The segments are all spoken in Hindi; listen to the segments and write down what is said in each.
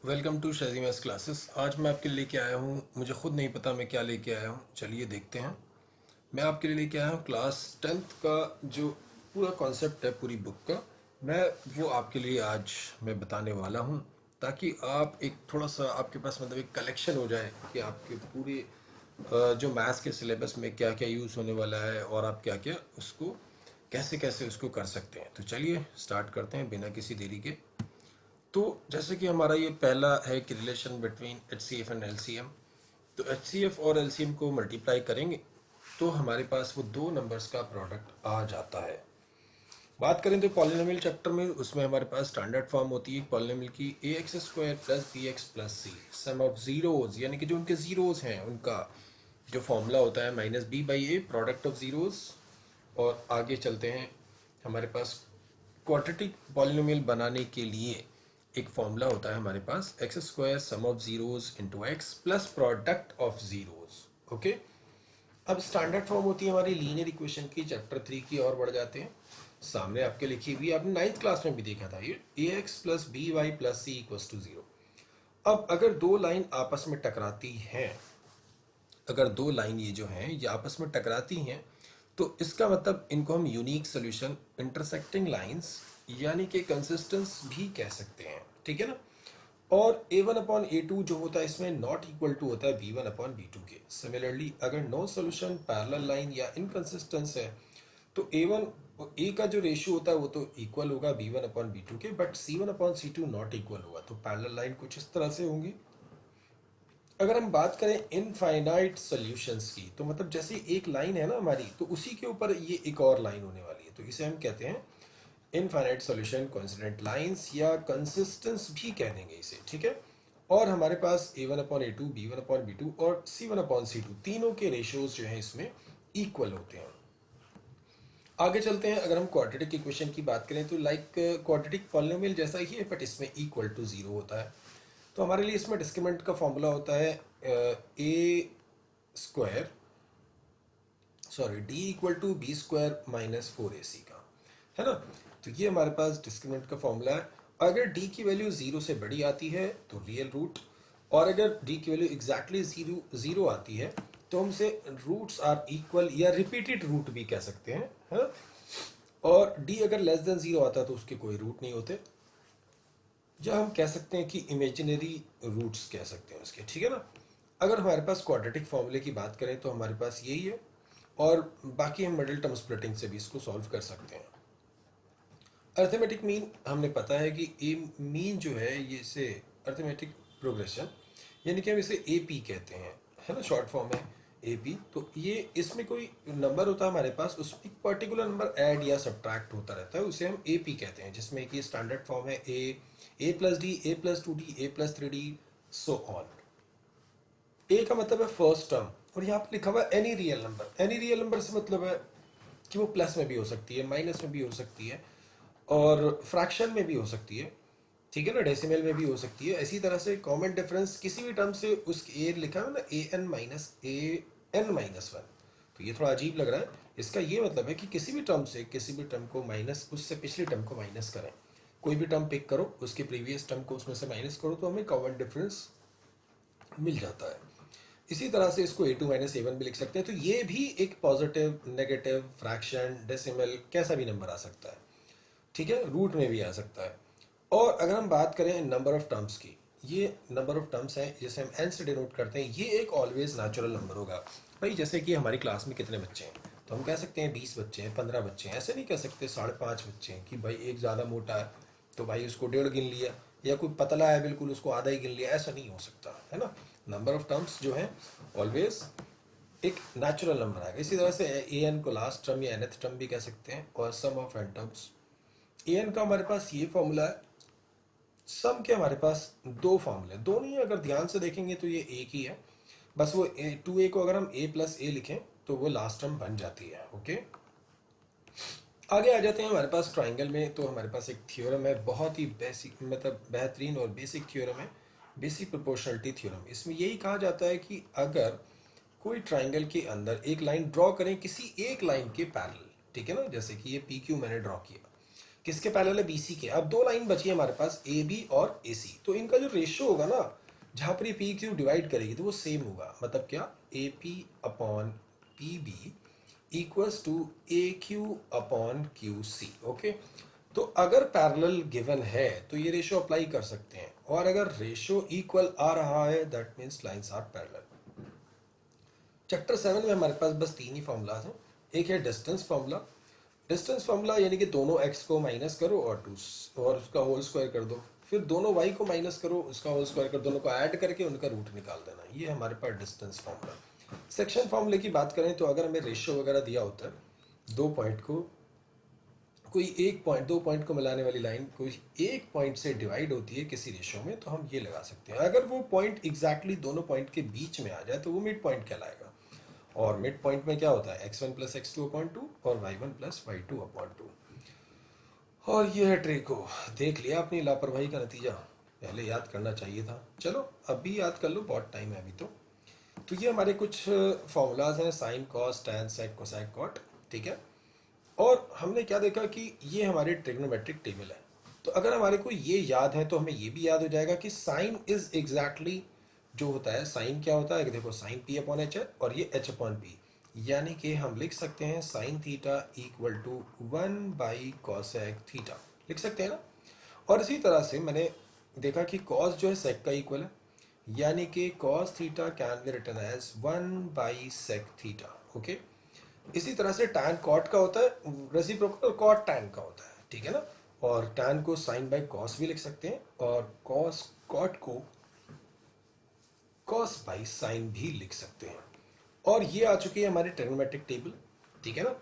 Welcome to Shaji maths classes. आज मैं आपके लिए लेके आया हूँ, मुझे खुद नहीं पता मैं क्या लेके आया हूँ। चलिए देखते हैं। मैं आपके लिए लेके आया हूँ क्लास 10th का जो पूरा कॉन्सेप्ट है पूरी बुक का, मैं वो आपके लिए आज मैं बताने वाला हूँ, ताकि आप एक थोड़ा सा आपके पास मतलब एक कलेक्शन हो जाए कि आपके पूरे जो मैथ्स के सिलेबस में क्या क्या यूज़ होने वाला है और आप क्या क्या उसको कैसे कैसे उसको कर सकते हैं। तो चलिए स्टार्ट करते हैं बिना किसी देरी के। तो जैसे कि हमारा ये पहला है कि relation between H C F and L C M. तो एच सी एफ और एल सी एम को मल्टीप्लाई करेंगे तो हमारे पास वो दो नंबर्स का प्रोडक्ट आ जाता है। बात करें तो पॉलिनोमियल चैप्टर में उसमें हमारे पास स्टैंडर्ड फॉर्म होती है पॉलिनोमियल की a x square plus b x plus c, sum of zeros यानी कि जो उनके जीरोज हैं उनका जो फॉर्मूला होता है minus b by a, product of zeros. और आगे चलते हैं, हमारे पास क्वाड्रेटिक पॉलिनोमियल बनाने के लिए एक फॉर्मूला होता है हमारे पास x square sum of zeros into x plus product of zeros. Okay, अब स्टैंडर्ड फॉर्म होती है हमारी लीनियर इक्वेशन की, चैप्टर 3 की और बढ़ जाते हैं। सामने आपके लिखी हुई, आपने 9th क्लास में भी देखा था ये, a x plus b y plus c equal to zero. अब अगर दो लाइन आपस में टकराती हैं, अगर दो लाइन ये जो हैं ये आपस में टकराती हैं, तो इसका मतलब इनको हम यूनिक सोल्यूशन इंटरसेक्टिंग लाइंस यानी कि कंसिस्टेंस भी कह सकते हैं। ठीक है ना। और a1 अपॉन a2 जो होता है इसमें नॉट इक्वल टू होता है b1 अपॉन b2 के। सिमिलरली अगर नो सोल्यूशन पैरेलल लाइन या इनकंसिस्टेंस है तो a1 a का जो रेशियो होता है वो तो इक्वल होगा b1 अपॉन b2 के, but c1 upon c2 not equal होगा। तो पैरेलल लाइन कुछ इस तरह से होंगी। अगर हम बात करें इनफाइनाइट सॉल्यूशंस की, तो मतलब जैसे एक लाइन है ना हमारी, तो उसी के ऊपर ये एक और लाइन होने वाली है, तो इसे हम कहते हैं इनफाइनाइट सॉल्यूशन, कोइंसिडेंट लाइंस या कंसिस्टेंस भी कह देंगे इसे। ठीक है। और हमारे पास a1 upon a2, b1 upon b2 और c1 अपॉन c2 तीनों के रेशियोज जो हैं इसमें इक्वल होते हैं। आगे चलते हैं, अगर हम क्वाड्रेटिक इक्वेशन की बात करें तो लाइक क्वाड्रेटिक पॉलिनोमियल जैसा ही है, बट इसमें इक्वल टू जीरो होता है। तो हमारे लिए इसमें डिस्क्रिमिनेंट का फॉर्मूला होता है a square sorry d equal to b square minus 4ac का, है ना। तो ये हमारे पास डिस्क्रिमिनेंट का फॉर्मूला है। अगर डी की वैल्यू जीरो से बड़ी आती है तो रियल रूट, और अगर डी की वैल्यू एग्जैक्टली जीरो आती है तो हम उसे रूट्स आर इक्वल या रिपीटेड रूट भी कह सकते हैं, है ना। और डी अगर लेस देन जीरो आता है तो उसके कोई रूट नहीं होते, या हम कह सकते हैं कि इमेजिनरी रूट्स कह सकते हैं उसके। ठीक है ना। अगर हमारे पास क्वाड्रेटिक फॉर्मूले की बात करें तो हमारे पास यही है, और बाकी हम मिडिल टर्म स्प्लिटिंग से भी इसको सॉल्व कर सकते हैं। अर्थमेटिक मीन हमने पता है कि ए मीन जो है ये इसे अर्थमेटिक प्रोग्रेशन यानी कि हम इसे ए पी कहते हैं, है ना, शॉर्ट फॉर्म है ए पी। तो ये इसमें कोई नंबर होता है हमारे पास, उसमें एक पर्टिकुलर नंबर ऐड या सब्ट्रैक्ट होता रहता है, उसे हम ए पी कहते हैं, जिसमें कि स्टैंडर्ड फॉर्म है a plus d, a plus two d, a plus three d, so on. A का मतलब है फर्स्ट टर्म, और यहाँ पर लिखा हुआ है any real number. Any real number से मतलब है कि वो प्लस में भी हो सकती है, माइनस में भी हो सकती है, और फ्रैक्शन में भी हो सकती है। ठीक है ना, डेसिमल में भी हो सकती है। इसी तरह से कॉमन डिफरेंस किसी भी टर्म से उस ए लिखा है ना, A N minus A N minus one, तो ये थोड़ा अजीब लग रहा है। इसका ये मतलब है कि किसी भी टर्म से किसी भी टर्म को माइनस, उससे पिछली टर्म को माइनस करें, कोई भी टर्म पिक करो, उसके प्रीवियस टर्म को उसमें से माइनस करो, तो हमें कॉमन डिफरेंस मिल जाता है। इसी तरह से इसको a2 माइनस a1 भी लिख सकते हैं। तो ये भी एक पॉजिटिव, नेगेटिव, फ्रैक्शन, डेसिमल, कैसा भी नंबर आ सकता है। ठीक है, रूट में भी आ सकता है। और अगर हम बात करें नंबर ऑफ टर्म्स की, ये नंबर ऑफ टर्म्स हैं जिसे हम n से डिनोट करते हैं, ये एक ऑलवेज नेचुरल नंबर होगा। भाई जैसे कि हमारी क्लास में कितने बच्चे हैं, तो हम कह सकते हैं 20 बच्चे हैं, 15 बच्चे हैं, ऐसे नहीं कह सकते 5.5 बच्चे हैं कि भाई एक ज़्यादा मोटा है तो भाई उसको 1.5 गिन लिया, या कोई पतला है बिल्कुल उसको आधा ही गिन लिया, ऐसा नहीं हो सकता, है ना। नंबर ऑफ टर्म्स जो है ऑलवेज एक नेचुरल नंबर आएगा। इसी तरह से ए एन को लास्ट टर्म या nth टर्म भी कह सकते हैं, और sum of n terms. A n का हमारे पास ये फॉर्मूला है, सम के हमारे पास दो फॉर्मूले, दो नहीं है, अगर ध्यान से देखेंगे तो ये एक ही है, बस वो टू ए को अगर हम ए प्लस ए लिखें तो वो लास्ट टर्म बन जाती है। ओके, आगे आ जाते हैं हमारे पास ट्राइंगल में। तो हमारे पास एक थ्योरम है, बहुत ही बेसिक मतलब बेहतरीन और बेसिक थ्योरम है, बेसिक प्रोपोर्शनलिटी थ्योरम। इसमें यही कहा जाता है कि अगर कोई ट्राइंगल के अंदर एक लाइन ड्रॉ करें किसी एक लाइन के पैरेलल, ठीक है ना, जैसे कि ये पी क्यू मैंने ड्रॉ किया, किसके पैरेलल है, BC के। अब दो लाइन बची है हमारे पास, AB और AC, तो इनका जो रेशियो होगा ना, जहाँ पर ये PQ डिवाइड करेगी तो वो सेम होगा। मतलब क्या, AP upon PB equals to AQ upon QC। Okay, तो अगर पैरेलल गिवन है तो ये रेशियो अप्लाई कर सकते हैं, और अगर रेशियो इक्वल आ रहा है that means lines are parallel. Chapter 7 में हमारे पास बस तीन ही फॉर्मूलाज हैं। एक है डिस्टेंस फॉर्मूला। डिस्टेंस फॉर्मूला यानी कि दोनों x को माइनस करो और उसका होल स्क्वायर कर दो, फिर दोनों y को माइनस करो, उसका होल स्क्वायर कर, दोनों को ऐड करके उनका रूट निकाल देना। ये हमारे पास डिस्टेंस फॉर्मूला। सेक्शन फॉर्मूले की बात करें तो अगर हमें रेशियो वगैरह दिया होता है, दो पॉइंट को, कोई एक पॉइंट, दो पॉइंट को मिलाने वाली लाइन कोई एक पॉइंट से डिवाइड होती है किसी रेशियो में, तो हम ये लगा सकते हैं। अगर वो पॉइंट एग्जैक्टली दोनों पॉइंट के बीच में आ जाए तो वो मिड पॉइंट कहलाएगा। और मिड पॉइंट में क्या होता है, x1 प्लस x2 अपॉन 2 और y1 प्लस y2 अपॉन 2। और ये है ट्रिक। को देख लिया अपनी लापरवाही का नतीजा, पहले याद करना चाहिए था। चलो अभी याद कर लो, बहुत टाइम है अभी तो ये हमारे कुछ फॉर्मूलाज हैं, साइन, कॉस, टैन, सेक, कोसेक, कॉट, ठीक है। और हमने क्या देखा कि ये हमारे ट्रिग्नोमेट्रिक टेबल है। तो अगर हमारे को ये याद है तो हमें ये भी याद हो जाएगा कि साइन इज एग्जैक्टली जो होता है, साइन क्या होता है, देखो साइन P अपॉन H है और ये H अपॉन P, यानी कि हम लिख सकते हैं sine theta equal to 1 by cosec theta, लिख सकते हैं ना। और इसी तरह से मैंने देखा कि कॉस जो है सेक का इक्वल है, यानी कि cos theta can be written as 1 by sec theta. Okay, इसी तरह से टैन कॉट का होता है, रेसिप्रोकल कॉट टैन का होता है, ठीक है ना। और टैन को साइन बाई कॉस भी लिख सकते हैं, और कॉस कॉट को कॉस बाई साइन भी लिख सकते हैं। और ये आ चुकी है हमारी ट्रिग्नोमेट्रिक टेबल, ठीक है ना।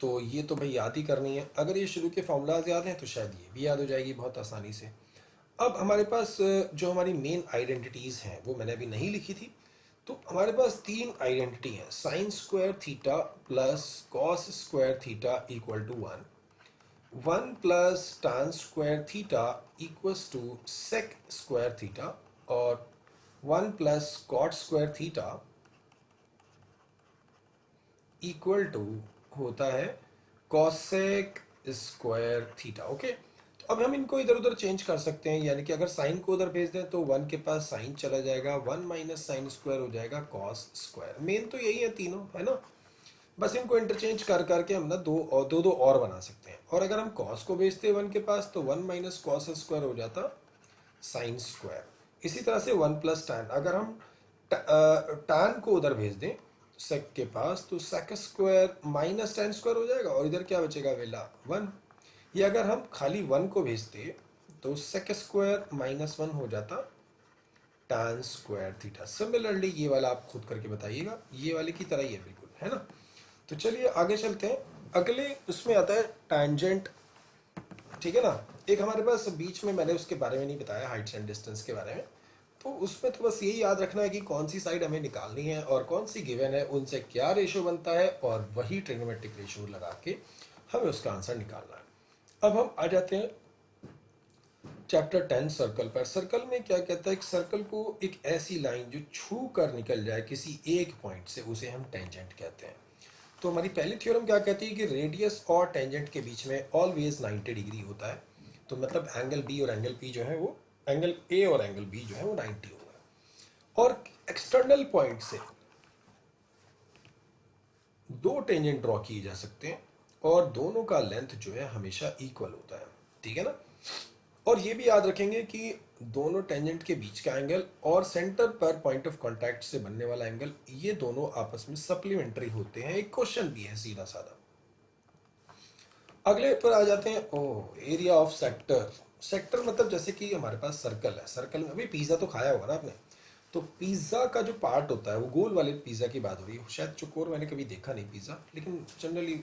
तो ये तो भाई याद ही करनी है। अगर ये शुरू के फॉर्मूलाज याद हैं तो शायद ये भी याद हो जाएगी बहुत आसानी से। अब हमारे पास जो हमारी मेन आइडेंटिटीज़ हैं वो मैंने अभी नहीं लिखी थी। तो हमारे पास तीन आइडेंटिटी हैं, sine square theta plus cos square theta equal to 1 plus tan square theta equals to sec square theta, और 1 plus cot square theta equal to होता है कॉसेक स्क्वायर थीटा। ओके, तो अब हम इनको इधर उधर चेंज कर सकते हैं, यानी कि अगर साइन को उधर भेज दें तो 1 के पास साइन चला जाएगा, 1 माइनस साइन स्क्वायर हो जाएगा कॉस स्क्वायर। मेन तो यही है तीनों, है ना। बस इनको इंटरचेंज कर करके हम ना दो और बना सकते हैं। और अगर हम कॉस को भेजते हैं 1 के पास तो 1 माइनस कॉस स्क्वायर हो जाता साइन स्क्वायर। इसी तरह से 1 प्लस टैन, अगर हम टैन को उधर भेज दें सेक के पास तो sec square minus tan square हो जाएगा, और इधर क्या बचेगा वेला 1। या अगर हम खाली 1 को भेजते तो सेक स्क्वायर माइनस 1 हो जाता टैन स्क्वायर थीटा। सिमिलरली ये वाला आप खुद करके बताइएगा, ये वाले की तरह ही है बिल्कुल, है ना। तो चलिए आगे चलते हैं। अगले उसमें आता है टैंजेंट, ठीक है ना। एक हमारे पास बीच में मैंने उसके बारे में नहीं बताया, हाइट्स एंड डिस्टेंस के बारे में। तो उसमें तो बस यही याद रखना है कि कौन सी साइड हमें निकालनी है और कौन सी गिवन है, उनसे क्या रेशो बनता है, और वही ट्रिग्नोमेट्रिक रेशो लगा के हमें उसका आंसर निकालना है। अब हम आ जाते हैं चैप्टर 10 सर्कल पर। सर्कल में क्या कहता है, एक सर्कल को एक ऐसी लाइन जो छू कर निकल जाए किसी एक पॉइंट से, उसे हम टेंजेंट कहते हैं। तो हमारी पहली थ्योरम क्या कहती है कि रेडियस और टेंजेंट के बीच में ऑलवेज 90 डिग्री होता है। तो मतलब एंगल बी और एंगल पी जो है वो, एंगल ए और एंगल बी जो है वो 90 होगा। और एक्सटर्नल पॉइंट से दो टेंजेंट ड्रॉ किए जा सकते हैं और दोनों का लेंथ जो है हमेशा इक्वल होता है, ठीक है ना। और ये भी याद रखेंगे कि दोनों टेंजेंट के बीच का एंगल और सेंटर पर पॉइंट ऑफ कांटेक्ट से बनने वाला एंगल, ये दोनों आपस में सप्लीमेंट्री होते हैं। एक क्वेश्चन भी है सीधा साधा। अगले पर आ जाते हैं, एरिया ऑफ सेक्टर। सेक्टर मतलब जैसे कि हमारे पास सर्कल है, सर्कल में अभी पिज्जा तो खाया होगा ना आपने। तो पिज्जा का जो पार्ट होता है वो गोल वाले पिज्जा की बात हो रही है, शायद चौकोर मैंने कभी देखा नहीं पिज्जा, लेकिन जनरली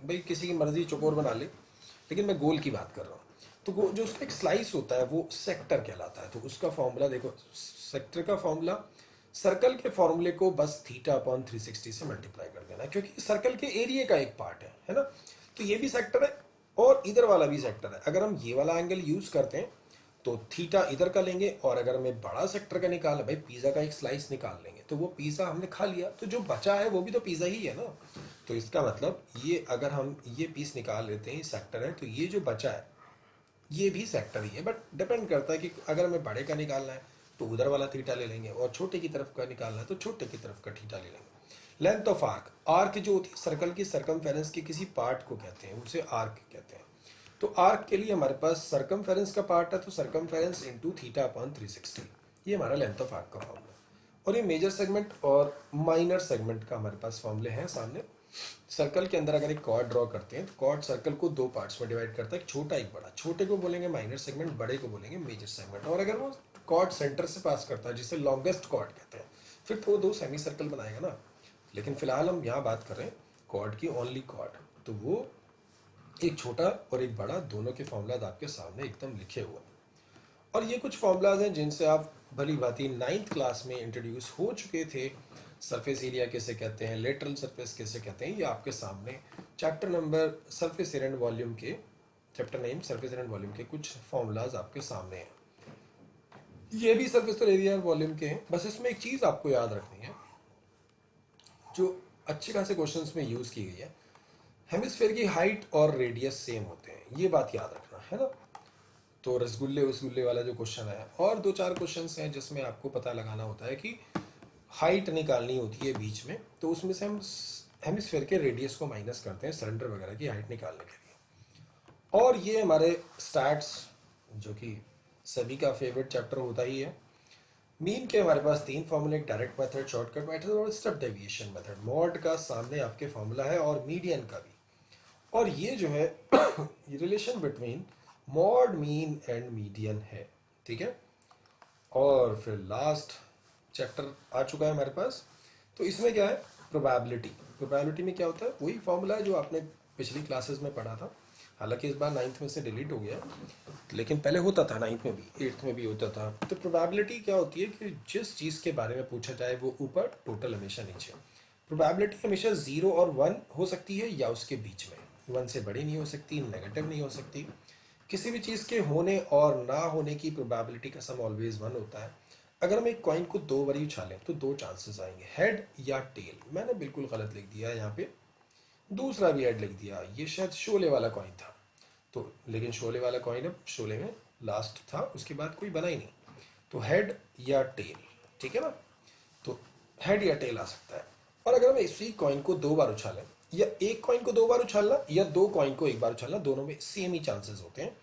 भाई किसी की मर्जी चौकोर बना ले, लेकिन मैं गोल की बात कर रहा हूँ। तो जो उसका एक स्लाइस होता है वो सेक्टर कहलाता है। तो उसका फॉर्मूला देखो, सेक्टर का फॉर्मूला सर्कल के फॉर्मूले को बस थीटा अपॉन 360 से मल्टीप्लाई कर देना, क्योंकि सर्कल के एरिया का एक पार्ट है ना। तो ये भी सेक्टर है और इधर वाला भी सेक्टर है। अगर हम ये वाला एंगल यूज करते हैं तो थीटा इधर का लेंगे, और अगर हमें बड़ा सेक्टर का निकालना, भाई पिज्जा का एक स्लाइस निकाल लेंगे, तो वो पिज्जा हमने खा लिया, तो जो बचा है वो भी तो पिज्जा ही है ना। तो इसका मतलब ये अगर हम ये पीस निकाल लेते हैं, सेक्टर है, तो ये जो बचा है ये भी सेक्टर ही है, बट डिपेंड करता है कि अगर हमें बड़े का निकालना है तो उधर वाला थीटा ले लेंगे, और छोटे की तरफ का निकालना है तो छोटे की तरफ का थीटा ले लेंगे। लेंथ ऑफ आर्क, आर्क जो होती है सर्कल की सरकमफेरेंस के किसी पार्ट को कहते हैं, उसे आर्क कहते हैं। तो आर्क के लिए हमारे पास सरकमफेरेंस का पार्ट है, तो सरकमफेरेंस इंटू थीटा अपॉन 360, ये हमारा लेंथ ऑफ आर्क का फॉर्मूला। और ये मेजर सेगमेंट और माइनर सेगमेंट का हमारे पास फॉर्मूले हैं सामने। सर्कल के अंदर अगर एक कॉर्ड ड्रॉ करते हैं तो कॉर्ड सर्कल को दो पार्ट्स में डिवाइड करता है, एक छोटा एक बड़ा। छोटे को बोलेंगे माइनर सेगमेंट, बड़े को बोलेंगे मेजर सेगमेंट। और अगर वो कॉर्ड सेंटर से पास करता है जिसे लॉन्गेस्ट कॉर्ड कहते हैं, फिर तो वो दो सेमी सर्कल बनाएगा ना। लेकिन फिलहाल हम यहाँ बात कर रहे हैं कॉर्ड की, ओनली कॉर्ड, तो वो एक छोटा और एक बड़ा दोनों के फॉर्मूलाज आपके सामने एकदम लिखे हुए हैं। और ये कुछ फॉर्मूलाज हैं जिनसे आप भली भांति 9th क्लास में इंट्रोड्यूस हो चुके थे। सरफेस एरिया कैसे कहते हैं, लेटरल सरफेस कैसे कहते हैं, ये आपके सामने chapter number surface area and volume के, chapter name surface area and volume के कुछ फॉर्मूलाज आपके सामने हैं। ये भी सरफेस एरिया एंड वॉल्यूम के हैं। बस इसमें एक चीज़ आपको याद रखनी है जो अच्छे खासे क्वेश्चंस में यूज़ की गई है, हेमिस्फेयर की हाइट और रेडियस सेम होते हैं, ये बात याद रखना है ना। तो रसगुल्ले वाला जो क्वेश्चन है, और दो चार क्वेश्चंस हैं जिसमें आपको पता लगाना होता है कि हाइट निकालनी होती है बीच में, तो उसमें से हम हेमिस्फेयर के रेडियस को माइनस करते हैं सिलेंडर वगैरह की हाइट निकालने के लिए। और ये हमारे स्टैट्स, जो कि सभी का फेवरेट चैप्टर होता ही है। मीन के हमारे पास तीन फॉर्मूले, डायरेक्ट मेथड, शॉर्टकट मेथड और स्टेप डेविएशन मेथड। मॉड का सामने आपके फॉर्मूला है और मीडियन का भी। और ये जो है relation between mod, mean and median है, ठीक है। और फिर लास्ट चैप्टर आ चुका है हमारे पास, तो इसमें क्या है, प्रोबेबिलिटी। प्रोबेबिलिटी में क्या होता है, वही फॉर्मूला है जो आपने पिछली क्लासेस में पढ़ा था। हालांकि इस बार 9th में से डिलीट हो गया, लेकिन पहले होता था 9th में भी, 8th में भी होता था। तो प्रोबेबिलिटी क्या होती है कि जिस चीज़ के बारे में पूछा जाए वो ऊपर, टोटल हमेशा नीचे। प्रोबेबिलिटी हमेशा 0 और 1 हो सकती है या उसके बीच में, 1 से बड़ी नहीं हो सकती, नेगेटिव नहीं हो सकती। किसी भी चीज़ के होने और ना होने की प्रोबेबिलिटी का सम ऑलवेज 1 होता है। अगर हम एक कॉइन को दो बार उछालें तो दो चांसेस आएंगे, हेड या टेल। मैंने बिल्कुल गलत लिख दिया है यहाँ पे, दूसरा भी हेड लिख दिया। ये शायद शोले वाला कॉइन था, तो लेकिन शोले वाला कॉइन अब शोले में लास्ट था, उसके बाद कोई बना ही नहीं। तो हेड या टेल, ठीक है ना। तो हेड या टेल आ सकता है। और अगर हम इसी कॉइन को दो बार उछालें, या एक कॉइन को दो बार उछालना या दो कॉइन को एक बार उछालना, दोनों में सेम ही चांसेस होते हैं।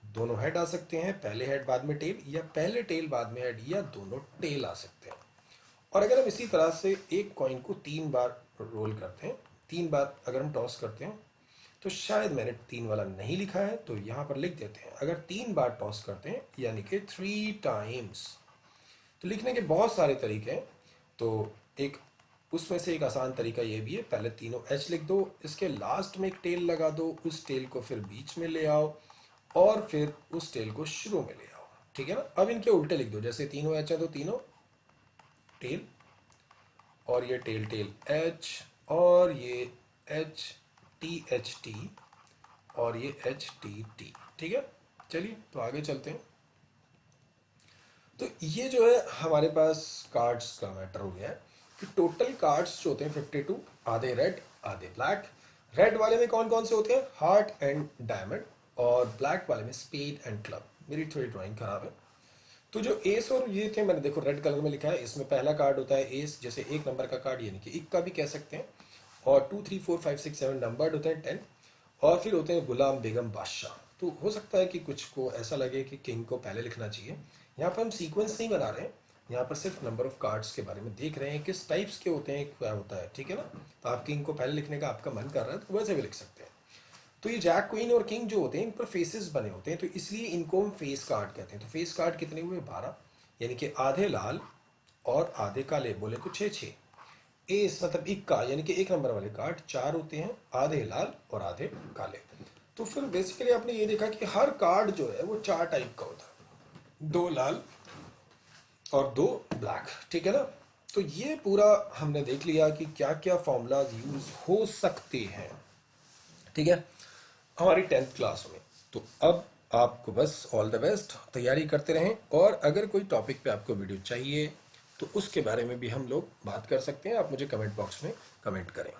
दोनों हेड आ सकते हैं, पहले हेड बाद में टेल, या पहले टेल बाद में हेड, या दोनों टेल आ सकते हैं। और अगर हम इसी तरह से एक कॉइन को 3 बार रोल करते हैं, 3 बार अगर हम टॉस करते हैं, तो शायद मैंने 3 वाला नहीं लिखा है तो यहाँ पर लिख देते हैं। अगर 3 बार टॉस करते हैं यानी कि 3 टाइम्स, तो लिखने के बहुत सारे तरीके हैं। तो एक उसमें से एक आसान तरीका ये भी है, पहले तीनों एच लिख दो, इसके लास्ट में एक टेल लगा दो, उस टेल को फिर बीच में ले आओ और फिर उस टेल को शुरू में ले आओ, ठीक है ना। अब इनके उल्टे लिख दो, जैसे तीनों एच है तो तीनों टेल, और ये टेल टेल एच, और ये एच टी एच टी, और ये एच टी टी, ठीक है। चलिए तो आगे चलते हैं। तो ये जो है हमारे पास कार्ड्स का मैटर हो गया है कि टोटल कार्ड्स जो होते हैं 52, आधे रेड आधे ब्लैक। रेड वाले में कौन कौन से होते हैं, हार्ट एंड डायमंड, और ब्लैक वाले में स्पेड एंड क्लब। मेरी थोड़ी ड्राइंग खराब है। तो जो एस और ये थे, मैंने देखो रेड कलर में लिखा है, इसमें पहला कार्ड होता है एस, जैसे एक नंबर का कार्ड यानी कि इक्का भी कह सकते हैं, और 2 3 4 5 6 7 नंबर्ड होते हैं 10, और फिर होते हैं गुलाम बेगम बादशाह। तो हो सकता है कि कुछ को ऐसा लगे कि किंग को पहले लिखना चाहिए। यहाँ पर हम सीक्वेंस नहीं बना रहे हैं, यहाँ पर सिर्फ नंबर ऑफ कार्ड्स के बारे में देख रहे हैं, किस टाइप्स के होते हैं, क्या होता है, ठीक है ना। तो आप किंग को पहले लिखने का आपका मन कर रहा है तो वैसे भी लिख सकते हैं। तो ये जैक, क्वीन और किंग जो होते हैं, इन पर फेसेस बने होते हैं, तो इसलिए इनको हम फेस कार्ड कहते हैं। तो फेस कार्ड कितने हुए, 12, यानी कि आधे लाल और आधे काले, बोले तो 6 एस मतलब इक्का यानी कि एक नंबर वाले कार्ड 4 होते हैं, आधे लाल और आधे काले। तो फिर बेसिकली आपने ये देखा कि हर कार्ड जो है वो 4 टाइप का होता है, 2 लाल और 2 ब्लैक, ठीक है ना। तो ये पूरा हमने देख लिया कि क्या क्या फॉर्मूलाज यूज हो सकते हैं, ठीक है, हमारी 10th क्लास में। तो अब आपको बस ऑल द बेस्ट, तैयारी करते रहें। और अगर कोई टॉपिक पे आपको वीडियो चाहिए तो उसके बारे में भी हम लोग बात कर सकते हैं, आप मुझे कमेंट बॉक्स में कमेंट करें।